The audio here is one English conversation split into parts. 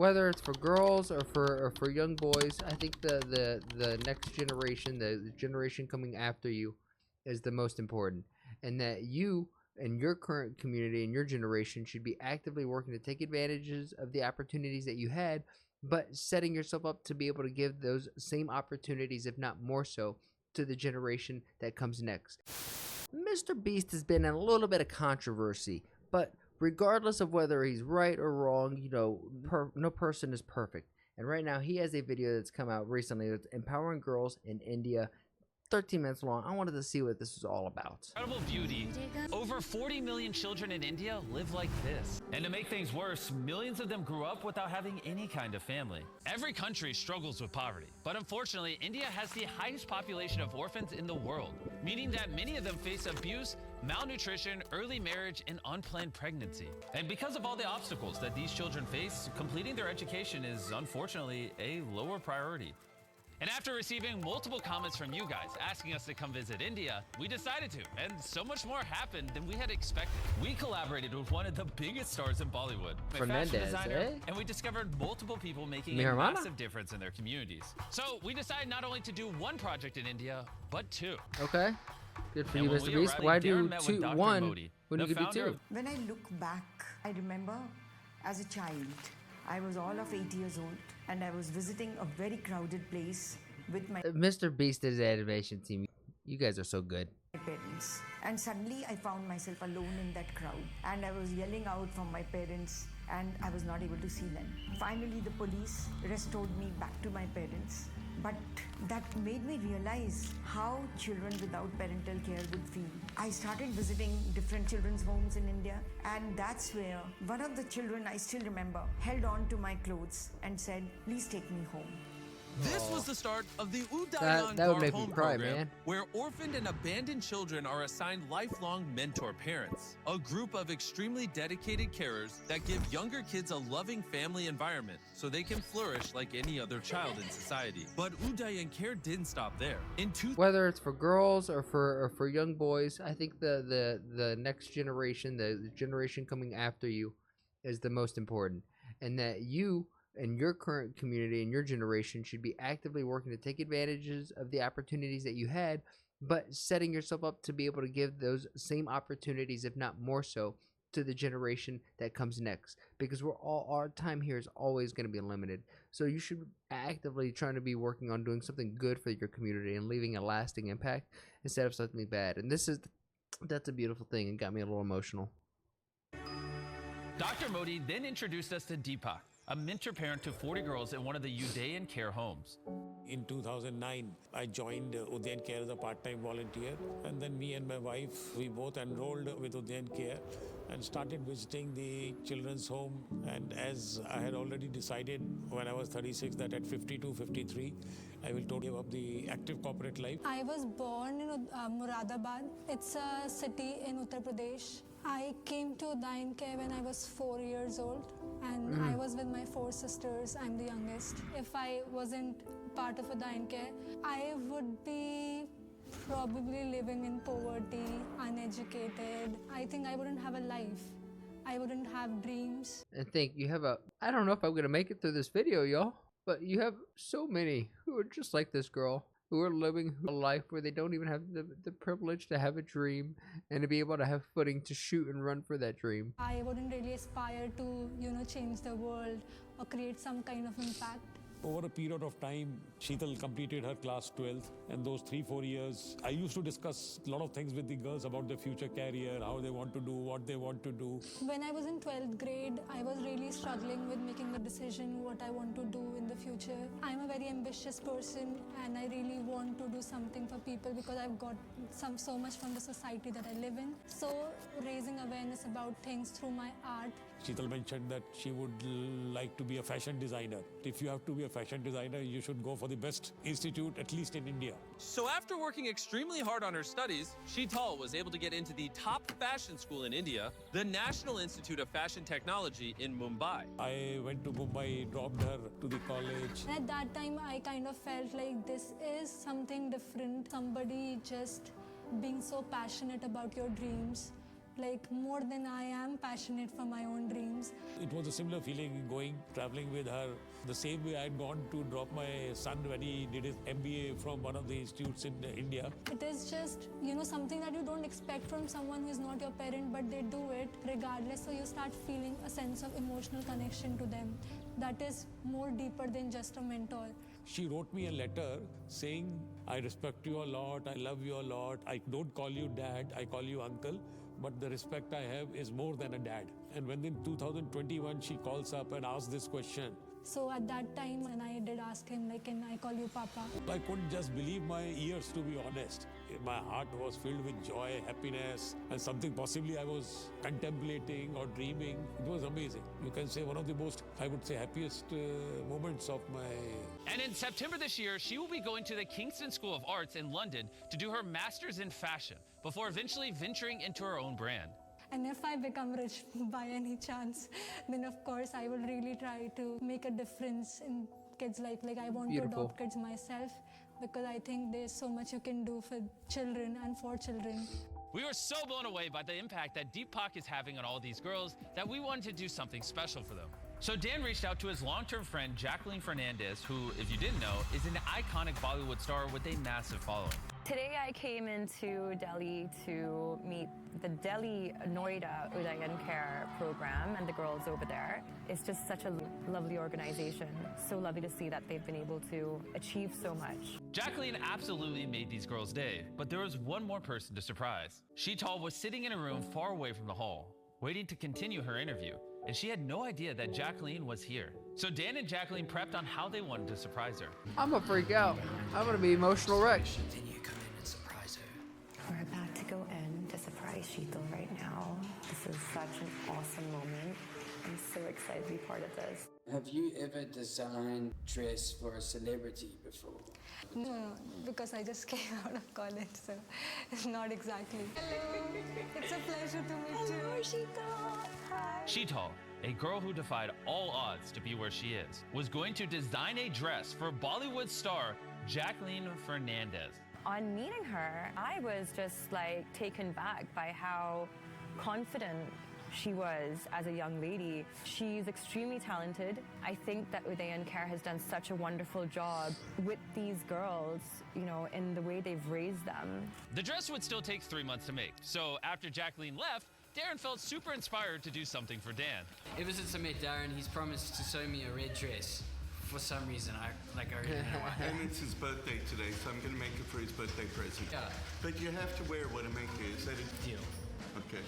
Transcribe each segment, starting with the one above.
Whether it's for girls or for young boys, I think the next generation, the generation coming after you, is the most important, and that you and your current community and your generation should be actively working to take advantages of the opportunities that you had, but setting yourself up to be able to give those same opportunities, if not more so, to the generation that comes next. Mr. Beast has been in a little bit of controversy, but regardless of whether he's right or wrong, you know, no person is perfect. And right now he has a video that's come out recently that's empowering girls in India, 13 minutes long. I wanted to see what this was all about. Incredible beauty. Over 40 million children in India live like this. And to make things worse, millions of them grew up without having any kind of family. Every country struggles with poverty, but unfortunately, India has the highest population of orphans in the world, meaning that many of them face abuse, malnutrition, early marriage, and unplanned pregnancy. And because of all the obstacles that these children face, completing their education is unfortunately a lower priority. And after receiving multiple comments from you guys asking us to come visit India, we decided to, and so much more happened than we had expected. We collaborated with one of the biggest stars in Bollywood, a fashion designer, and we discovered multiple people making a massive difference in their communities. So we decided not only to do one project in India, but two. Okay, good for you, Mr. Beast. Why do one when you could do two? When I look back, I remember as a child, I was all of 8 years old, and I was visiting a very crowded place with my Mr. Beast's animation team. You guys are so good. parents. And suddenly I found myself alone in that crowd, and I was yelling out from my parents, and I was not able to see them. Finally, the police restored me back to my parents. But that made me realize how children without parental care would feel. I started visiting different children's homes in India, and that's where one of the children, I still remember, held on to my clothes and said, "Please take me home." This was the start of the Udayan that would make me home cry, program, man. where orphaned and abandoned children are assigned lifelong mentor parents, a group of extremely dedicated carers that give younger kids a loving family environment so they can flourish like any other child in society. But Udayan Care didn't stop there. Whether it's for girls or for young boys, I think the next generation, the generation coming after you, is the most important, and that you and your current community and your generation should be actively working to take advantages of the opportunities that you had, but setting yourself up to be able to give those same opportunities, if not more so, to the generation that comes next, because our time here is always going to be limited. So you should actively trying to be working on doing something good for your community and leaving a lasting impact instead of something bad. And that's a beautiful thing. It got me a little emotional. Dr. Modi then introduced us to Deepak, a mentor parent to 40 girls in one of the Udayan care homes. In 2009, I joined Udayan Care as a part-time volunteer, and then me and my wife, we both enrolled with Udayan Care and started visiting the children's home. And as I had already decided when I was 36 that at 52, 53, I will totally give up the active corporate life. I was born in Muradabad. It's a city in Uttar Pradesh. I came to Udayan Care when I was 4 years old, and I was with my 4 sisters. I'm the youngest. If I wasn't part of Udayan Care, I would be probably living in poverty, uneducated. I think I wouldn't have a life. I wouldn't have dreams. And think you have I don't know if I'm going to make it through this video, y'all, but you have so many who are just like this girl, who are living a life where they don't even have the privilege to have a dream and to be able to have footing to shoot and run for that dream. I wouldn't really aspire to, change the world or create some kind of impact. Over a period of time, Sheetal completed her class 12th, and those 3-4 years, I used to discuss a lot of things with the girls about their future career, how they want to do, what they want to do. When I was in 12th grade, I was really struggling with making a decision what I want to do in the future. I'm a very ambitious person, and I really want to do something for people because I've got so much from the society that I live in. So raising awareness about things through my art. Sheetal mentioned that she would like to be a fashion designer. If you have to be a fashion designer, you should go for the best institute, at least in India. So after working extremely hard on her studies, Sheetal was able to get into the top fashion school in India, the National Institute of Fashion Technology in Mumbai. I went to Mumbai, dropped her to the college. At that time, I kind of felt like this is something different. Somebody just being so passionate about your dreams, like more than I am passionate for my own dreams. It was a similar feeling traveling with her. The same way I had gone to drop my son when he did his MBA from one of the institutes in India. It is just, something that you don't expect from someone who is not your parent, but they do it regardless. So you start feeling a sense of emotional connection to them that is more deeper than just a mentor. She wrote me a letter saying, I respect you a lot, I love you a lot, I don't call you dad, I call you uncle, but the respect I have is more than a dad. And when in 2021 she calls up and asks this question, so at that time, when I did ask him, like, can I call you Papa? I couldn't just believe my ears, to be honest. My heart was filled with joy, happiness, and something possibly I was contemplating or dreaming. It was amazing. You can say one of the most, I would say, happiest moments of my... And in September this year, she will be going to the Kingston School of Arts in London to do her master's in fashion before eventually venturing into her own brand. And if I become rich by any chance, then of course I will really try to make a difference in kids' life. Like I want to adopt kids myself because I think there's so much you can do for children and for children. We were so blown away by the impact that Deepak is having on all these girls that we wanted to do something special for them. So Dan reached out to his long-term friend Jacqueline Fernandez, who, if you didn't know, is an iconic Bollywood star with a massive following. Today I came into Delhi to meet the Delhi Noida Udayan Care program and the girls over there. It's just such a lovely organization. So lovely to see that they've been able to achieve so much. Jacqueline absolutely made these girls' day, but there was one more person to surprise. Sheetal was sitting in a room far away from the hall, waiting to continue her interview, and she had no idea that Jacqueline was here. So Dan and Jacqueline prepped on how they wanted to surprise her. I'm gonna freak out. I'm gonna be emotional wreck. Then you come in and surprise her. We're about to go in to surprise Sheetal right now. This is such an awesome moment. I'm so excited to be part of this. Have you ever designed dress for a celebrity before? No, because I just came out of college, so it's not exactly. Hello, it's a pleasure to meet you. Hello, Sheetal. Hi. Sheetal, a girl who defied all odds to be where she is, was going to design a dress for Bollywood star Jacqueline Fernandez. On meeting her, I was just like taken back by how confident she was as a young lady. She's extremely talented. I think that Udayan Care has done such a wonderful job with these girls, in the way they've raised them. The dress would still take 3 months to make, so after Jacqueline left, Darren felt super inspired to do something for Dan. Ever since I met Darren, he's promised to sew me a red dress. For some reason, I already know why. And it's his birthday today, so I'm going to make it for his birthday present. Yeah. But you have to wear what I make you. Is that a Deal. Okay.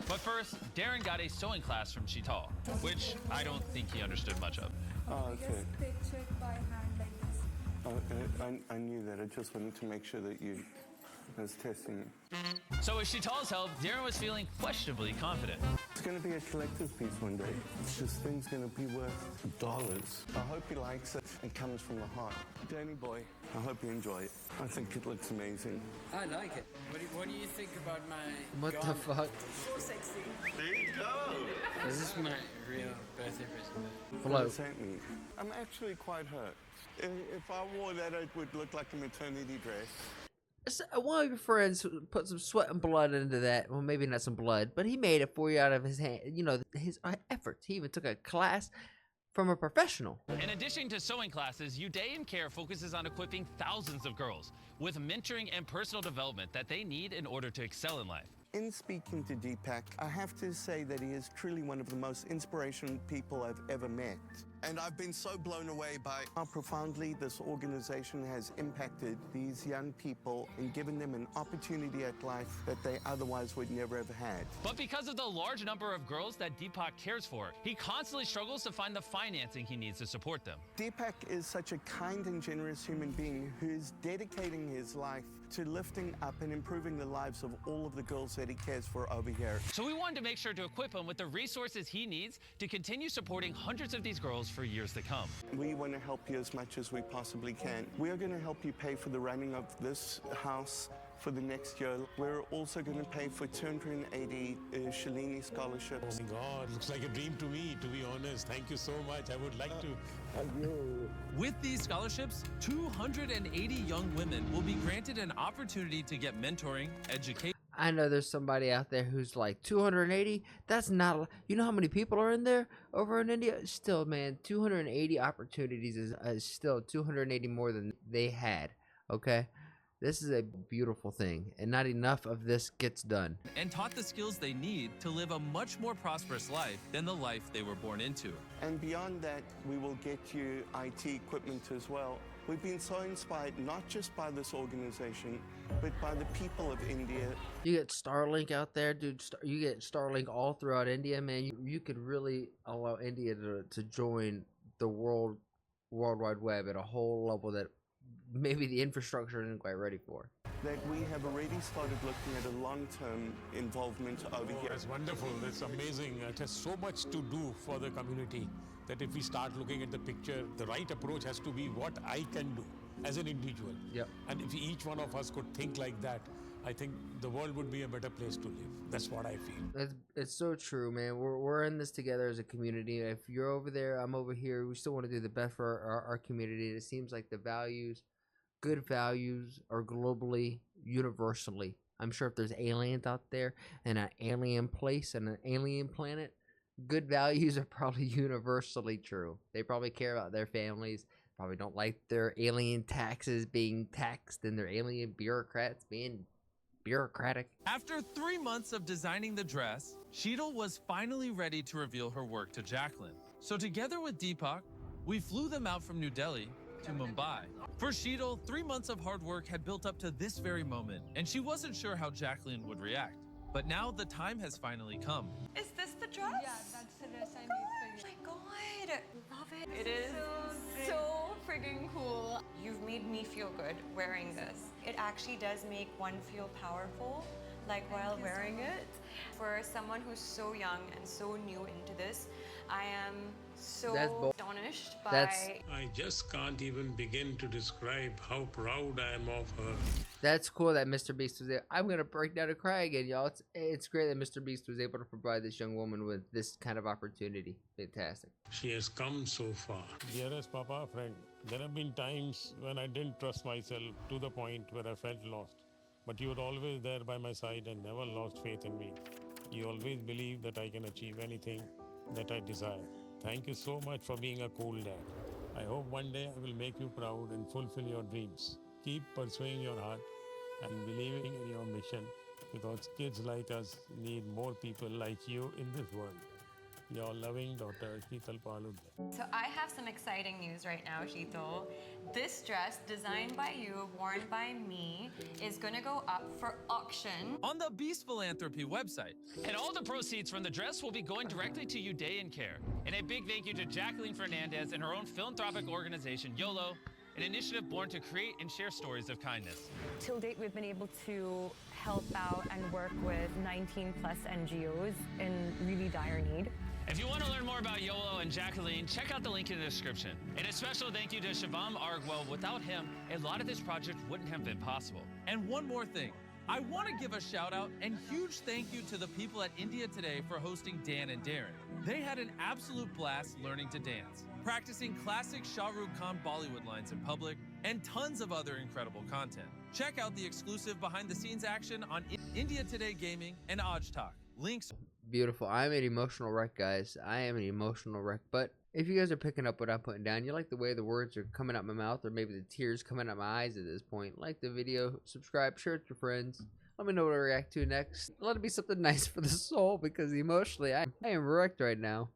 But first, Darren got a sewing class from Sheetal, which I don't think he understood much of. Oh, okay. Just picture it by hand like this. I knew that. I just wanted to make sure that I was testing you. So with Sheetal's help, Darren was feeling questionably confident. It's going to be a collector's piece one day. This thing's going to be worth dollars. I hope he likes it. It comes from the heart. Danny boy, I hope you enjoy it. I think it looks amazing. I like it. What do you think about my What the garment? fuck? So sexy. There you go. Is this my real birthday present? What does that mean? I'm actually quite hurt. If I wore that, it would look like a maternity dress. So, one of your friends put some sweat and blood into that. Well, maybe not some blood, but he made it for you out of his hand. His efforts. He even took a class from a professional. In addition to sewing classes, Udayan Care focuses on equipping thousands of girls with mentoring and personal development that they need in order to excel in life. In speaking to Deepak, I have to say that he is truly one of the most inspirational people I've ever met. And I've been so blown away by how profoundly this organization has impacted these young people and given them an opportunity at life that they otherwise would never have had. But because of the large number of girls that Deepak cares for, he constantly struggles to find the financing he needs to support them. Deepak is such a kind and generous human being who is dedicating his life to lifting up and improving the lives of all of the girls that he cares for over here. So we wanted to make sure to equip him with the resources he needs to continue supporting hundreds of these girls for years to come. We want to help you as much as we possibly can. We are going to help you pay for the running of this house for the next year. We're also going to pay for 280 Shalini scholarships. Oh my God, looks like a dream to me, to be honest. Thank you so much. I would like to. With these scholarships, 280 young women will be granted an opportunity to get mentoring, education. I know there's somebody out there who's like 280. That's not you know how many people are in there over in India? Still, man, 280 opportunities is still 280 more than they had. Okay, this is a beautiful thing, and not enough of this gets done. And taught the skills they need to live a much more prosperous life than the life they were born into. And beyond that, we will get you IT equipment as well. We've been so inspired not just by this organization, but by the people of India. You get Starlink out there, dude. You get Starlink all throughout India, man. You could really allow India to join the World Wide Web at a whole level that maybe the infrastructure isn't quite ready for. That we have already started looking at a long-term involvement over here. That's wonderful. That's amazing. It has so much to do for the community that if we start looking at the picture, the right approach has to be what I can do as an individual. Yep. And if each one of us could think like that, I think the world would be a better place to live. That's what I feel. It's so true, man. We're in this together as a community. If you're over there, I'm over here. We still want to do the best for our community. It seems like the values, good values, are globally, universally. I'm sure if there's aliens out there in an alien place and an alien planet, good values are probably universally true. They probably care about their families, probably don't like their alien taxes being taxed and their alien bureaucrats being bureaucratic. After 3 months of designing the dress, Sheetal was finally ready to reveal her work to Jacqueline. So together with Deepak, we flew them out from New Delhi to Mumbai. For Sheetal, 3 months of hard work had built up to this very moment, and she wasn't sure how Jacqueline would react. But now the time has finally come. Is this the dress? Yeah, that's the dress I made for you. Oh my god, love it. It is so friggin' cool. You've made me feel good wearing this. It actually does make one feel powerful, like while wearing it. For someone who's so young and so new into this, I am so astonished by... I just can't even begin to describe how proud I am of her. That's cool that Mr. Beast was there. I'm gonna break down and cry again, y'all. It's great that Mr. Beast was able to provide this young woman with this kind of opportunity. Fantastic. She has come so far. Dearest Papa, friend, there have been times when I didn't trust myself to the point where I felt lost. But you were always there by my side and never lost faith in me. You always believed that I can achieve anything that I desire. Thank you so much for being a cool dad. I hope one day I will make you proud and fulfill your dreams. Keep pursuing your heart and believing in your mission, because kids like us need more people like you in this world. Your loving daughter, Sheetal. So I have some exciting news right now, Sheetal. This dress, designed by you, worn by me, is gonna go up for auction On the Beast Philanthropy website. And all the proceeds from the dress will be going directly to Udayan Care. And a big thank you to Jacqueline Fernandez and her own philanthropic organization, YOLO, an initiative born to create and share stories of kindness. Till date, we've been able to help out and work with 19 plus NGOs in really dire need. If you want to learn more about YOLO and Jacqueline, check out the link in the description. And a special thank you to Shivam Argwell. Without him, a lot of this project wouldn't have been possible. And one more thing. I want to give a shout out and huge thank you to the people at India Today for hosting Dan and Darren. They had an absolute blast learning to dance, practicing classic Shah Rukh Khan Bollywood lines in public, and tons of other incredible content. Check out the exclusive behind-the-scenes action on India Today Gaming and Aj Talk. Links. Beautiful. I'm an emotional wreck, guys. I am an emotional wreck. But if you guys are picking up what I'm putting down, you like the way the words are coming out my mouth, or maybe the tears coming out my eyes at this point, like the video, subscribe, share it with your friends. Let me know what I react to next. Let it be something nice for the soul, because emotionally, I am wrecked right now.